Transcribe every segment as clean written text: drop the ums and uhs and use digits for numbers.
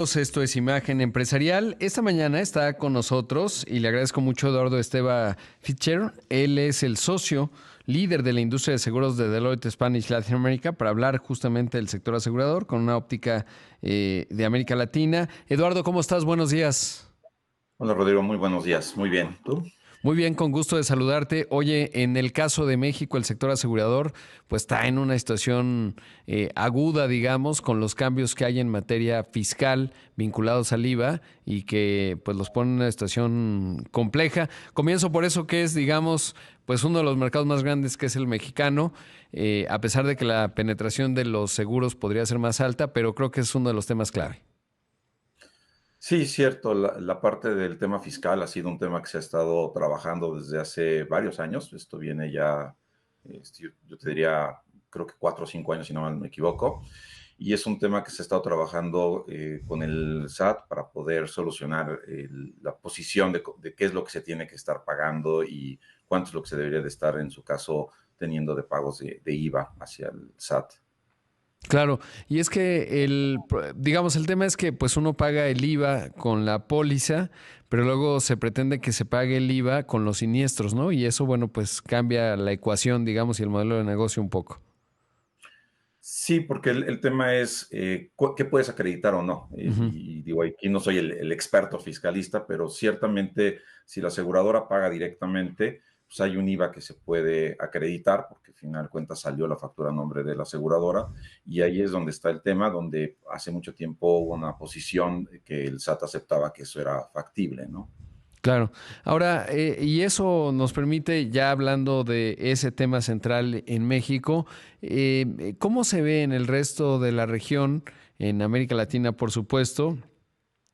Esto es Imagen Empresarial. Esta mañana está con nosotros y le agradezco mucho a Eduardo Esteva Fischer. Él es el socio líder de la industria de seguros de Deloitte Spanish Latin America para hablar justamente del sector asegurador con una óptica de América Latina. Eduardo, ¿cómo estás? Buenos días. Hola Rodrigo, muy buenos días. Muy bien, ¿tú? Muy bien, con gusto de saludarte. Oye, en el caso de México, el sector asegurador pues está en una situación aguda, digamos, con los cambios que hay en materia fiscal vinculados al IVA y que pues los pone en una situación compleja. Comienzo por eso que es, digamos, pues uno de los mercados más grandes que es el mexicano, a pesar de que la penetración de los seguros podría ser más alta, pero creo que es uno de los temas clave. Sí, cierto. La parte del tema fiscal ha sido un tema que se ha estado trabajando desde hace varios años. Esto viene ya, yo te diría, creo que 4 o 5 años, si no mal me equivoco. Y es un tema que se ha estado trabajando con el SAT para poder solucionar la posición de qué es lo que se tiene que estar pagando y cuánto es lo que se debería de estar, en su caso, teniendo de pagos de IVA hacia el SAT. Claro, y es que digamos, el tema es que pues uno paga el IVA con la póliza, pero luego se pretende que se pague el IVA con los siniestros, ¿no? Y eso, bueno, pues cambia la ecuación, digamos, y el modelo de negocio un poco. Sí, porque el tema es qué puedes acreditar o no. Ujú. Y digo, aquí no soy el experto fiscalista, pero ciertamente si la aseguradora paga directamente, pues hay un IVA que se puede acreditar, porque al final de cuentas salió la factura a nombre de la aseguradora, y ahí es donde está el tema, donde hace mucho tiempo hubo una posición que el SAT aceptaba que eso era factible, ¿no? Claro. Ahora, y eso nos permite, ya hablando de ese tema central en México, ¿cómo se ve en el resto de la región, en América Latina, por supuesto?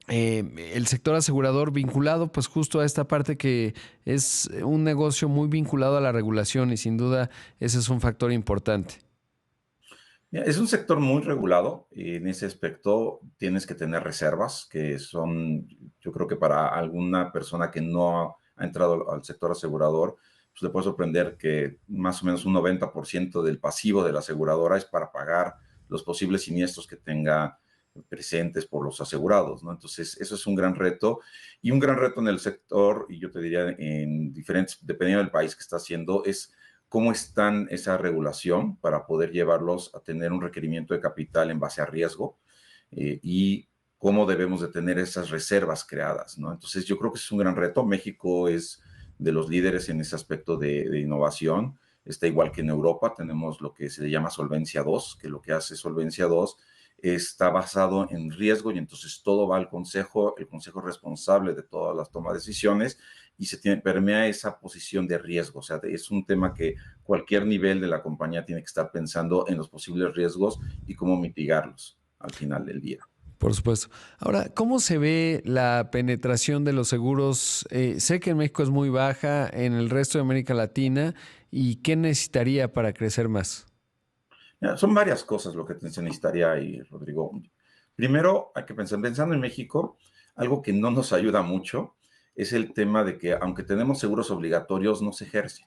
El sector asegurador vinculado pues justo a esta parte que es un negocio muy vinculado a la regulación y sin duda ese es un factor importante. Mira, es un sector muy regulado y en ese aspecto tienes que tener reservas que son, yo creo que para alguna persona que no ha entrado al sector asegurador, pues le puede sorprender que más o menos un 90% del pasivo de la aseguradora es para pagar los posibles siniestros que tenga presentes por los asegurados, ¿no? Entonces, eso es un gran reto y un gran reto en el sector, y yo te diría en diferentes, dependiendo del país que está haciendo, es cómo están esa regulación para poder llevarlos a tener un requerimiento de capital en base a riesgo y cómo debemos de tener esas reservas creadas, ¿no? Entonces yo creo que es un gran reto. México es de los líderes en ese aspecto de innovación. Está igual que en Europa, tenemos lo que se le llama Solvencia 2, que lo que hace Solvencia 2 está basado en riesgo y entonces todo va al consejo, el consejo responsable de todas las tomas de decisiones y permea esa posición de riesgo. O sea, es un tema que cualquier nivel de la compañía tiene que estar pensando en los posibles riesgos y cómo mitigarlos al final del día. Por supuesto. Ahora, ¿cómo se ve la penetración de los seguros? Sé que en México es muy baja, en el resto de América Latina, ¿y qué necesitaría para crecer más? Mira, son varias cosas lo que se necesitaría ahí, Rodrigo. Primero, hay que pensar, pensando en México, algo que no nos ayuda mucho es el tema de que, aunque tenemos seguros obligatorios, no se ejercen.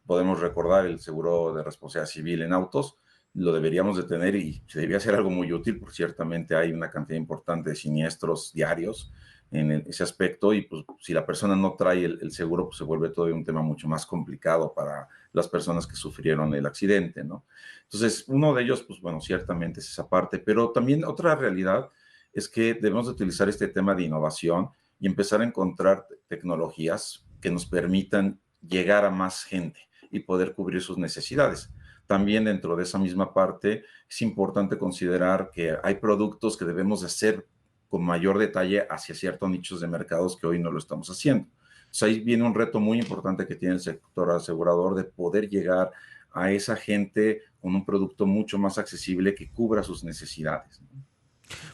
Podemos recordar el seguro de responsabilidad civil en autos, lo deberíamos de tener y se debería ser algo muy útil, porque ciertamente hay una cantidad importante de siniestros diarios en ese aspecto y pues si la persona no trae el seguro, pues se vuelve todavía un tema mucho más complicado para las personas que sufrieron el accidente, ¿no? Entonces, uno de ellos, pues bueno, ciertamente es esa parte, pero también otra realidad es que debemos de utilizar este tema de innovación y empezar a encontrar tecnologías que nos permitan llegar a más gente y poder cubrir sus necesidades. También dentro de esa misma parte es importante considerar que hay productos que debemos hacer con mayor detalle hacia ciertos nichos de mercados que hoy no lo estamos haciendo. Entonces ahí viene un reto muy importante que tiene el sector asegurador de poder llegar a esa gente con un producto mucho más accesible que cubra sus necesidades, ¿no?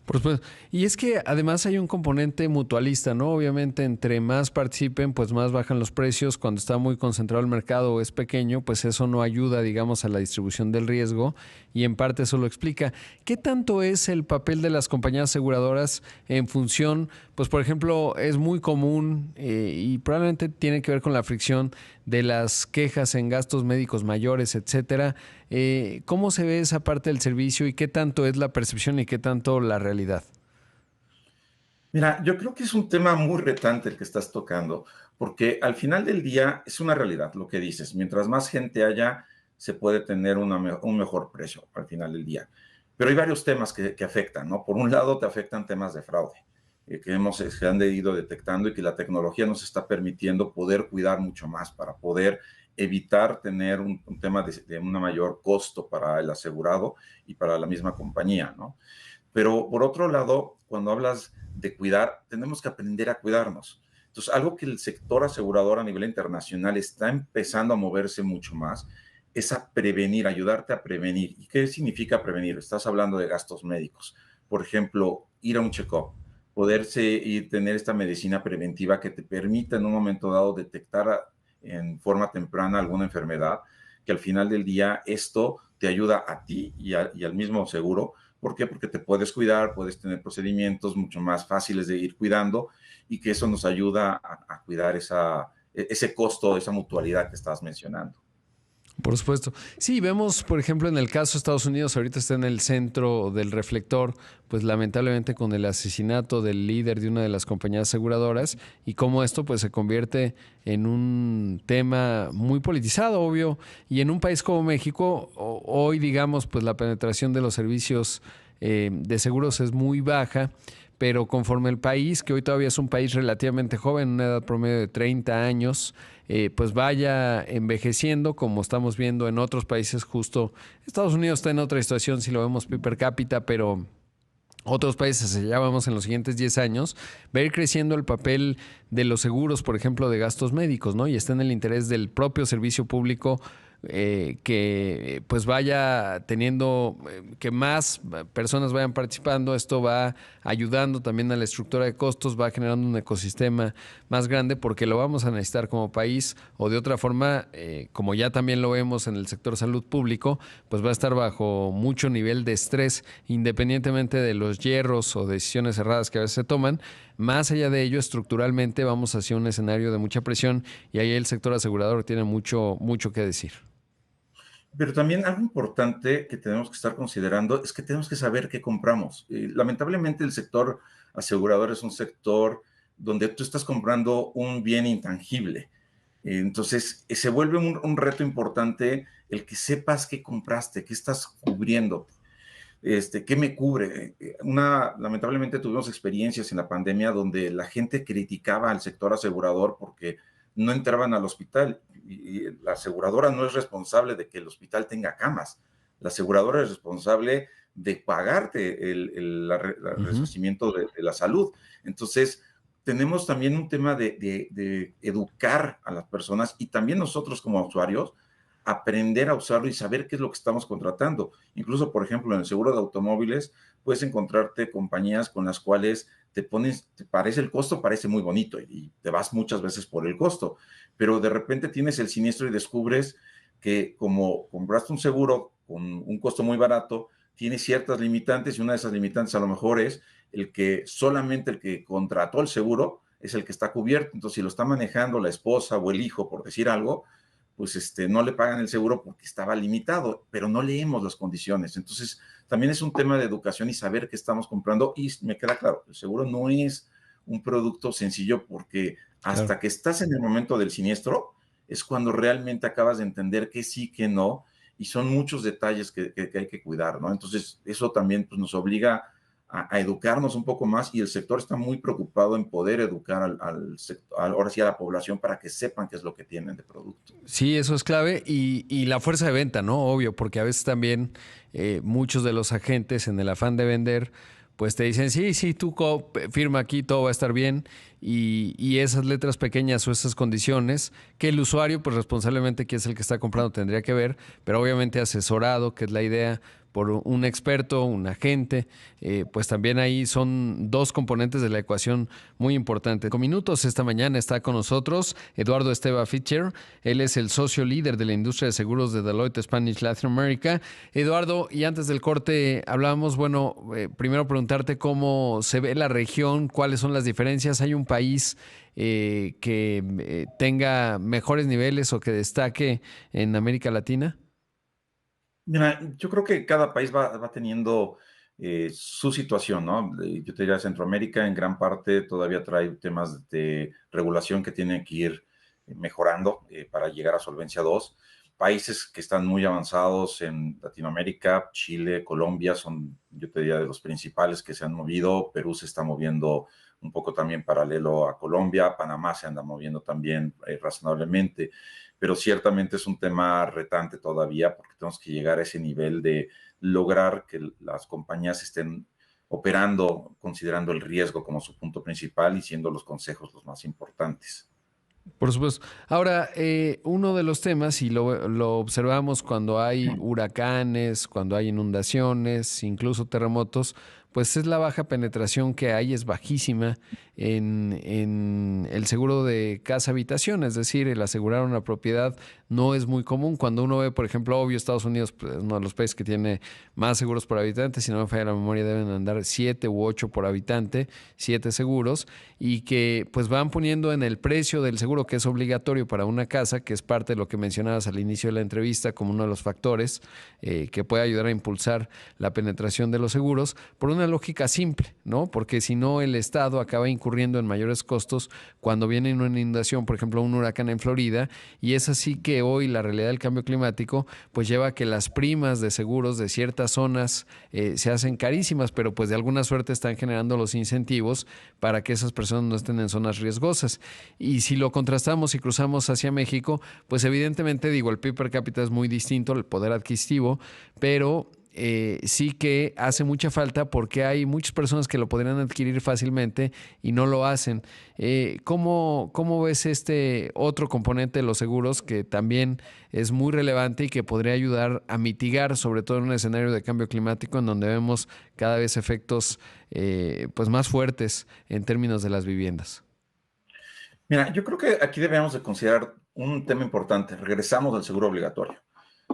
Por supuesto. Y es que además hay un componente mutualista, ¿no? Obviamente, entre más participen, pues más bajan los precios. Cuando está muy concentrado el mercado o es pequeño, pues eso no ayuda, digamos, a la distribución del riesgo y en parte eso lo explica. ¿Qué tanto es el papel de las compañías aseguradoras en función, pues por ejemplo, es muy común y probablemente tiene que ver con la fricción de las quejas en gastos médicos mayores, etcétera? ¿Cómo se ve esa parte del servicio y qué tanto es la percepción y qué tanto la realidad? Mira, yo creo que es un tema muy retante el que estás tocando, porque al final del día es una realidad lo que dices. Mientras más gente haya, se puede tener un mejor precio al final del día. Pero hay varios temas que afectan, ¿no? Por un lado, te afectan temas de fraude, se han ido detectando y que la tecnología nos está permitiendo poder cuidar mucho más para poder evitar tener un tema de un mayor costo para el asegurado y para la misma compañía, ¿no? Pero por otro lado, cuando hablas de cuidar, tenemos que aprender a cuidarnos. Entonces, algo que el sector asegurador a nivel internacional está empezando a moverse mucho más es a prevenir, ayudarte a prevenir. ¿Y qué significa prevenir? Estás hablando de gastos médicos. Por ejemplo, ir a un check-up, poderse ir, tener esta medicina preventiva que te permita en un momento dado detectar en forma temprana alguna enfermedad, que al final del día esto te ayuda a ti y al mismo seguro. ¿Por qué? Porque te puedes cuidar, puedes tener procedimientos mucho más fáciles de ir cuidando y que eso nos ayuda a cuidar ese costo, esa mutualidad que estabas mencionando. Por supuesto. Sí, vemos, por ejemplo, en el caso de Estados Unidos, ahorita está en el centro del reflector, pues lamentablemente con el asesinato del líder de una de las compañías aseguradoras y cómo esto pues se convierte en un tema muy politizado, obvio, y en un país como México, hoy digamos, pues la penetración de los servicios de seguros es muy baja, pero conforme el país, que hoy todavía es un país relativamente joven, una edad promedio de 30 años, pues vaya envejeciendo, como estamos viendo en otros países, justo Estados Unidos está en otra situación si lo vemos per cápita, pero otros países, ya vamos en los siguientes 10 años, va a ir creciendo el papel de los seguros, por ejemplo, de gastos médicos, ¿no? Y está en el interés del propio servicio público que pues vaya teniendo, que más personas vayan participando. Esto va ayudando también a la estructura de costos, va generando un ecosistema más grande porque lo vamos a necesitar como país o de otra forma, como ya también lo vemos en el sector salud público, pues va a estar bajo mucho nivel de estrés independientemente de los hierros o decisiones erradas que a veces se toman. Más allá de ello, estructuralmente vamos hacia un escenario de mucha presión y ahí el sector asegurador tiene mucho que decir. Pero también algo importante que tenemos que estar considerando es que tenemos que saber qué compramos. Lamentablemente el sector asegurador es un sector donde tú estás comprando un bien intangible. Entonces, se vuelve un reto importante el que sepas qué compraste, qué estás cubriendo, qué me cubre. Lamentablemente tuvimos experiencias en la pandemia donde la gente criticaba al sector asegurador porque no entraban al hospital y la aseguradora no es responsable de que el hospital tenga camas. La aseguradora es responsable de pagarte el Uh -huh. resarcimiento de la salud. Entonces, tenemos también un tema de educar a las personas y también nosotros como usuarios aprender a usarlo y saber qué es lo que estamos contratando. Incluso, por ejemplo, en el seguro de automóviles, puedes encontrarte compañías con las cuales te parece el costo, parece muy bonito y te vas muchas veces por el costo, pero de repente tienes el siniestro y descubres que como compraste un seguro con un costo muy barato, tiene ciertas limitantes y una de esas limitantes a lo mejor es solamente el que contrató el seguro es el que está cubierto. Entonces, si lo está manejando la esposa o el hijo, por decir algo, pues no le pagan el seguro porque estaba limitado, pero no leemos las condiciones. Entonces, también es un tema de educación y saber qué estamos comprando. Y me queda claro, el seguro no es un producto sencillo porque Claro. hasta que estás en el momento del siniestro es cuando realmente acabas de entender que sí, que no, y son muchos detalles que hay que cuidar, ¿no? Entonces, eso también pues, nos obliga a educarnos un poco más y el sector está muy preocupado en poder educar al sector, ahora sí a la población para que sepan qué es lo que tienen de producto. Sí, eso es clave y la fuerza de venta, ¿no? Obvio, porque a veces también muchos de los agentes en el afán de vender, pues te dicen, sí, sí, firma aquí, todo va a estar bien y esas letras pequeñas o esas condiciones que el usuario, pues responsablemente, que es el que está comprando, tendría que ver, pero obviamente asesorado, que es la idea, por un experto, un agente, pues también ahí son dos componentes de la ecuación muy importantes. Con minutos esta mañana está con nosotros Eduardo Esteva Fischer. Él es el socio líder de la industria de seguros de Deloitte Spanish Latin America. Eduardo, y antes del corte hablábamos, bueno, primero preguntarte cómo se ve la región, cuáles son las diferencias. ¿Hay un país que tenga mejores niveles o que destaque en América Latina? Mira, yo creo que cada país va teniendo su situación, ¿no? Yo te diría, Centroamérica en gran parte todavía trae temas de regulación que tienen que ir mejorando para llegar a Solvencia 2. Países que están muy avanzados en Latinoamérica, Chile, Colombia, son, yo te diría, de los principales que se han movido. Perú se está moviendo un poco también paralelo a Colombia. Panamá se anda moviendo también razonablemente, pero ciertamente es un tema retante todavía porque tenemos que llegar a ese nivel de lograr que las compañías estén operando considerando el riesgo como su punto principal y siendo los consejos los más importantes. Por supuesto. Ahora, uno de los temas, y lo observamos cuando hay huracanes, cuando hay inundaciones, incluso terremotos, pues es la baja penetración que hay, es bajísima en el seguro de casa-habitación, es decir, el asegurar una propiedad no es muy común. Cuando uno ve, por ejemplo, obvio, Estados Unidos, pues, es uno de los países que tiene más seguros por habitante, si no me falla la memoria, deben andar 7 u 8 por habitante, 7 seguros, y que pues van poniendo en el precio del seguro, que es obligatorio para una casa, que es parte de lo que mencionabas al inicio de la entrevista como uno de los factores que puede ayudar a impulsar la penetración de los seguros, por una lógica simple, ¿no? Porque si no, el Estado acaba incurriendo en mayores costos cuando viene una inundación, por ejemplo, un huracán en Florida, y es así que hoy la realidad del cambio climático pues lleva a que las primas de seguros de ciertas zonas se hacen carísimas, pero pues de alguna suerte están generando los incentivos para que esas personas no estén en zonas riesgosas. Y si lo contrastamos y cruzamos hacia México, pues evidentemente digo, el PIB per cápita es muy distinto, el poder adquisitivo, pero sí que hace mucha falta porque hay muchas personas que lo podrían adquirir fácilmente y no lo hacen. ¿Cómo ves este otro componente de los seguros que también es muy relevante y que podría ayudar a mitigar, sobre todo en un escenario de cambio climático en donde vemos cada vez efectos pues más fuertes en términos de las viviendas? Mira, yo creo que aquí debemos de considerar un tema importante. Regresamos al seguro obligatorio.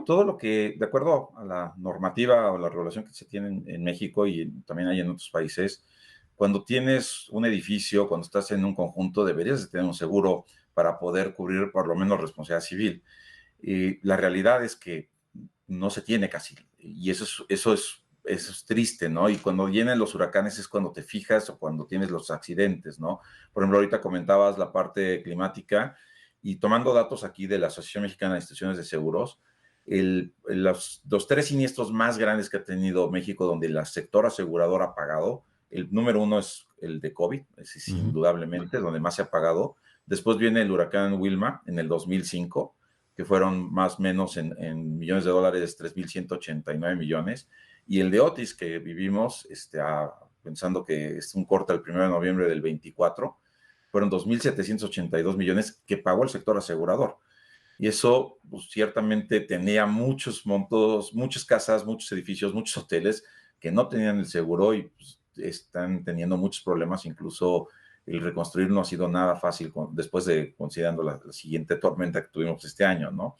Todo lo que, de acuerdo a la normativa o la regulación que se tiene en México y también hay en otros países, cuando tienes un edificio, cuando estás en un conjunto, deberías de tener un seguro para poder cubrir por lo menos responsabilidad civil. Y la realidad es que no se tiene casi, y eso es triste, ¿no? Y cuando vienen los huracanes es cuando te fijas o cuando tienes los accidentes, ¿no? Por ejemplo, ahorita comentabas la parte climática y tomando datos aquí de la Asociación Mexicana de Instituciones de Seguros, los tres siniestros más grandes que ha tenido México donde el sector asegurador ha pagado, el número uno es el de COVID, es indudablemente, donde más se ha pagado. Después viene el huracán Wilma en el 2005, que fueron más o menos en millones de dólares, 3.189 millones. Y el de Otis que vivimos, pensando que es un corte el 1 de noviembre del 24, fueron 2.782 millones que pagó el sector asegurador. Y eso, pues, ciertamente tenía muchos montos, muchas casas, muchos edificios, muchos hoteles que no tenían el seguro y pues, están teniendo muchos problemas. Incluso el reconstruir no ha sido nada fácil después de considerando la siguiente tormenta que tuvimos este año, ¿no?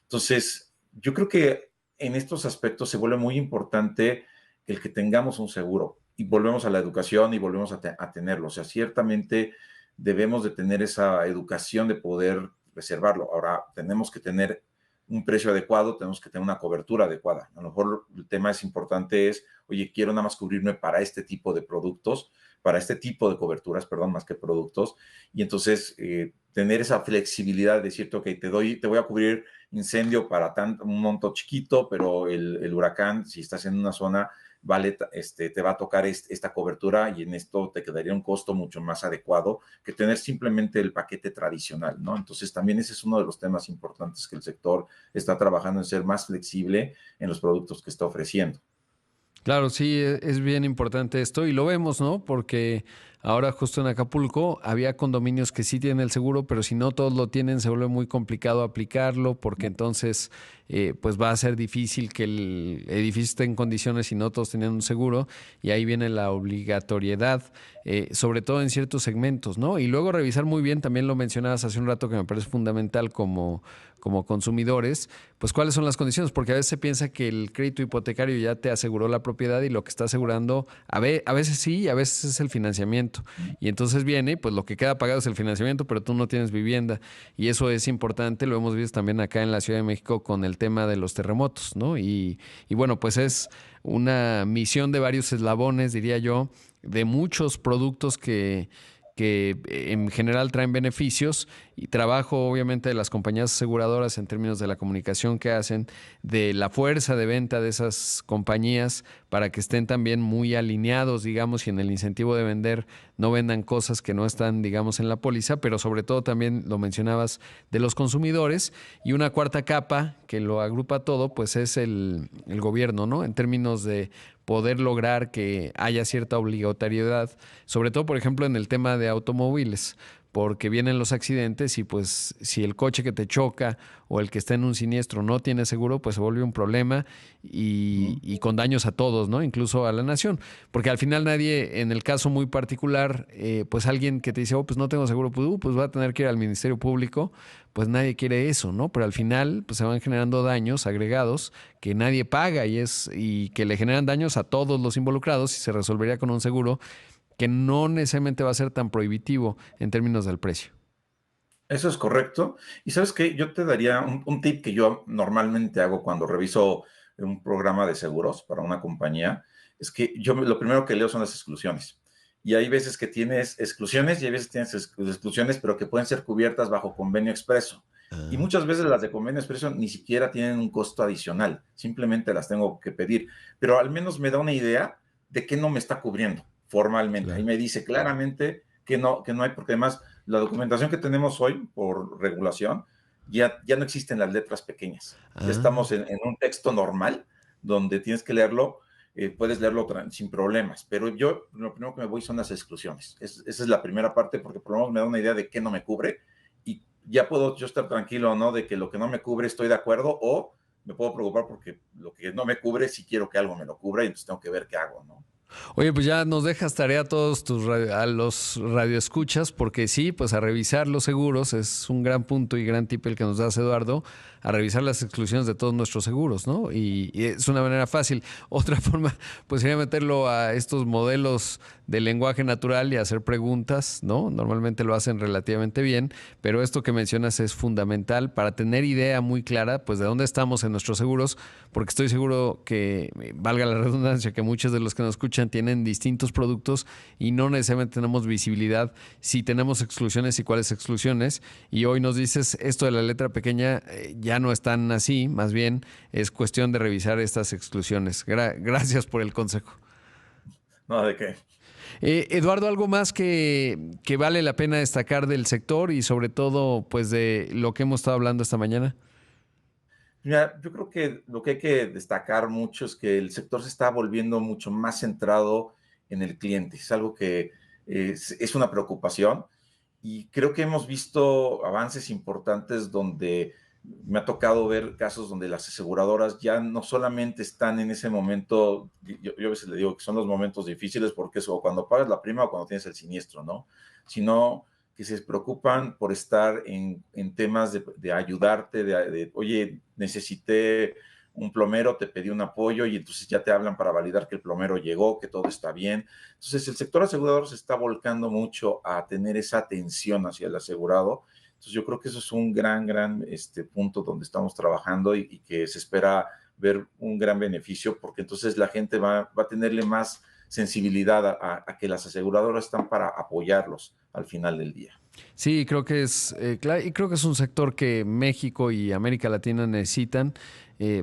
Entonces, yo creo que en estos aspectos se vuelve muy importante el que tengamos un seguro y volvemos a la educación y volvemos a tenerlo. O sea, ciertamente debemos de tener esa educación de poder reservarlo. Ahora, tenemos que tener un precio adecuado, tenemos que tener una cobertura adecuada. A lo mejor el tema es importante es, oye, quiero nada más cubrirme para este tipo de productos, para este tipo de coberturas, perdón, más que productos. Y entonces, tener esa flexibilidad de decirte, ok, te voy a cubrir incendio para un monto chiquito, pero el huracán, si estás en una zona, vale, te va a tocar esta cobertura y en esto te quedaría un costo mucho más adecuado que tener simplemente el paquete tradicional, ¿no? Entonces también ese es uno de los temas importantes que el sector está trabajando en ser más flexible en los productos que está ofreciendo. Claro, sí, es bien importante esto y lo vemos, ¿no? Porque ahora justo en Acapulco había condominios que sí tienen el seguro, pero si no todos lo tienen se vuelve muy complicado aplicarlo porque entonces pues va a ser difícil que el edificio esté en condiciones si no todos tenían un seguro y ahí viene la obligatoriedad, sobre todo en ciertos segmentos, ¿no? Y luego revisar muy bien, también lo mencionabas hace un rato que me parece fundamental como consumidores, pues cuáles son las condiciones, porque a veces se piensa que el crédito hipotecario ya te aseguró la propiedad y lo que está asegurando, a veces sí, a veces es el financiamiento financiamiento. Y entonces viene, pues lo que queda pagado es el financiamiento, pero tú no tienes vivienda. Y eso es importante, lo hemos visto también acá en la Ciudad de México con el tema de los terremotos, ¿no? Y bueno, pues es una misión de varios eslabones, diría yo, de muchos productos que en general traen beneficios y trabajo obviamente de las compañías aseguradoras en términos de la comunicación que hacen, de la fuerza de venta de esas compañías para que estén también muy alineados, digamos, y en el incentivo de vender no vendan cosas que no están, digamos, en la póliza, pero sobre todo también lo mencionabas de los consumidores. Y una cuarta capa que lo agrupa todo, pues es el gobierno, ¿no? En términos de poder lograr que haya cierta obligatoriedad, sobre todo, por ejemplo, en el tema de automóviles, porque vienen los accidentes y pues si el coche que te choca o el que está en un siniestro no tiene seguro, pues se vuelve un problema y con daños a todos, ¿no? Incluso a la nación. Porque al final nadie, en el caso muy particular, pues alguien que te dice, oh, pues no tengo seguro, pues va a tener que ir al Ministerio Público, pues nadie quiere eso, ¿no? Pero al final pues se van generando daños agregados que nadie paga y que le generan daños a todos los involucrados y se resolvería con un seguro que no necesariamente va a ser tan prohibitivo en términos del precio. Eso es correcto. Y sabes qué, yo te daría un tip que yo normalmente hago cuando reviso un programa de seguros para una compañía, es que yo lo primero que leo son las exclusiones. Y hay veces que tienes exclusiones y hay veces que tienes exclusiones, pero que pueden ser cubiertas bajo convenio expreso. Y Ah, muchas veces las de convenio expreso ni siquiera tienen un costo adicional, simplemente las tengo que pedir. Pero al menos me da una idea de qué no me está cubriendo formalmente. Ahí claro. me dice claramente que no hay, porque además la documentación que tenemos hoy por regulación ya no existen las letras pequeñas. Ya Ah, estamos en un texto normal donde tienes que leerlo, puedes leerlo sin problemas, pero yo lo primero que me voy son las exclusiones. Esa es la primera parte porque por lo menos me da una idea de qué no me cubre y ya puedo yo estar tranquilo, ¿no? De que lo que no me cubre estoy de acuerdo o me puedo preocupar porque lo que no me cubre sí quiero que algo me lo cubra y entonces tengo que ver qué hago, ¿no? oye, pues ya nos dejas tarea a todos a los radioescuchas, porque sí, pues a revisar los seguros es un gran punto y gran tip el que nos das, Eduardo, a revisar las exclusiones de todos nuestros seguros, ¿no? Y es una manera fácil. Otra forma, pues sería meterlo a estos modelos de lenguaje natural y hacer preguntas, ¿no? Normalmente lo hacen relativamente bien, pero esto que mencionas es fundamental para tener idea muy clara, pues de dónde estamos en nuestros seguros, porque estoy seguro que, valga la redundancia, que muchos de los que nos escuchan tienen distintos productos y no necesariamente tenemos visibilidad si tenemos exclusiones y cuáles exclusiones. Y hoy nos dices esto de la letra pequeña, ya no es tan así, más bien es cuestión de revisar estas exclusiones. Gracias por el consejo. No, de qué. Eduardo, ¿algo más que vale la pena destacar del sector y sobre todo pues de lo que hemos estado hablando esta mañana? Mira, yo creo que lo que hay que destacar mucho es que el sector se está volviendo mucho más centrado en el cliente. Es algo que es una preocupación y creo que hemos visto avances importantes donde me ha tocado ver casos donde las aseguradoras ya no solamente están en ese momento, yo a veces le digo que son los momentos difíciles porque es o cuando pagas la prima o cuando tienes el siniestro, ¿no? Sino que se preocupan por estar en temas de ayudarte, oye, necesité un plomero, te pedí un apoyo y entonces ya te hablan para validar que el plomero llegó, que todo está bien. Entonces el sector asegurador se está volcando mucho a tener esa atención hacia el asegurado. Entonces yo creo que eso es un gran punto donde estamos trabajando y que se espera ver un gran beneficio porque entonces la gente va a tenerle más sensibilidad a que las aseguradoras están para apoyarlos al final del día. Sí, creo que es claro, y creo que es un sector que México y América Latina necesitan,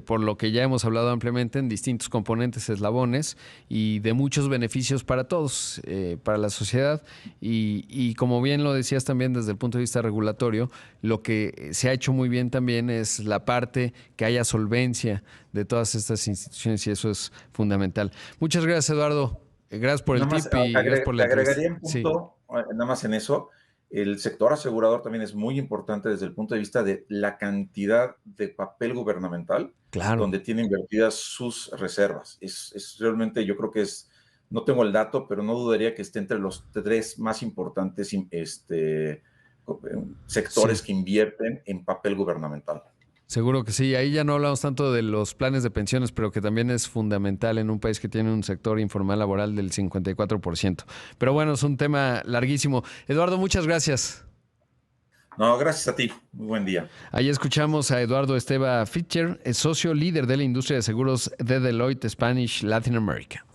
por lo que ya hemos hablado ampliamente en distintos componentes, eslabones y de muchos beneficios para todos, para la sociedad. Y como bien lo decías también desde el punto de vista regulatorio, lo que se ha hecho muy bien también es la parte que haya solvencia de todas estas instituciones y eso es fundamental. Muchas gracias, Eduardo. Gracias por el Nada más tip y gracias por la te entrevista. agregaría un Sí, punto, nada más en eso. El sector asegurador también es muy importante desde el punto de vista de la cantidad de papel gubernamental claro. donde tiene invertidas sus reservas. Es realmente, yo creo que es, no tengo el dato, pero no dudaría que esté entre los tres más importantes Sí. sectores que invierten en papel gubernamental. Seguro que sí. Ahí ya no hablamos tanto de los planes de pensiones, pero que también es fundamental en un país que tiene un sector informal laboral del 54%. Pero bueno, es un tema larguísimo. Eduardo, muchas gracias. No, gracias a ti. Muy buen día. Ahí escuchamos a Eduardo Esteva Fischer, es socio líder de la industria de seguros de Deloitte Spanish Latin America.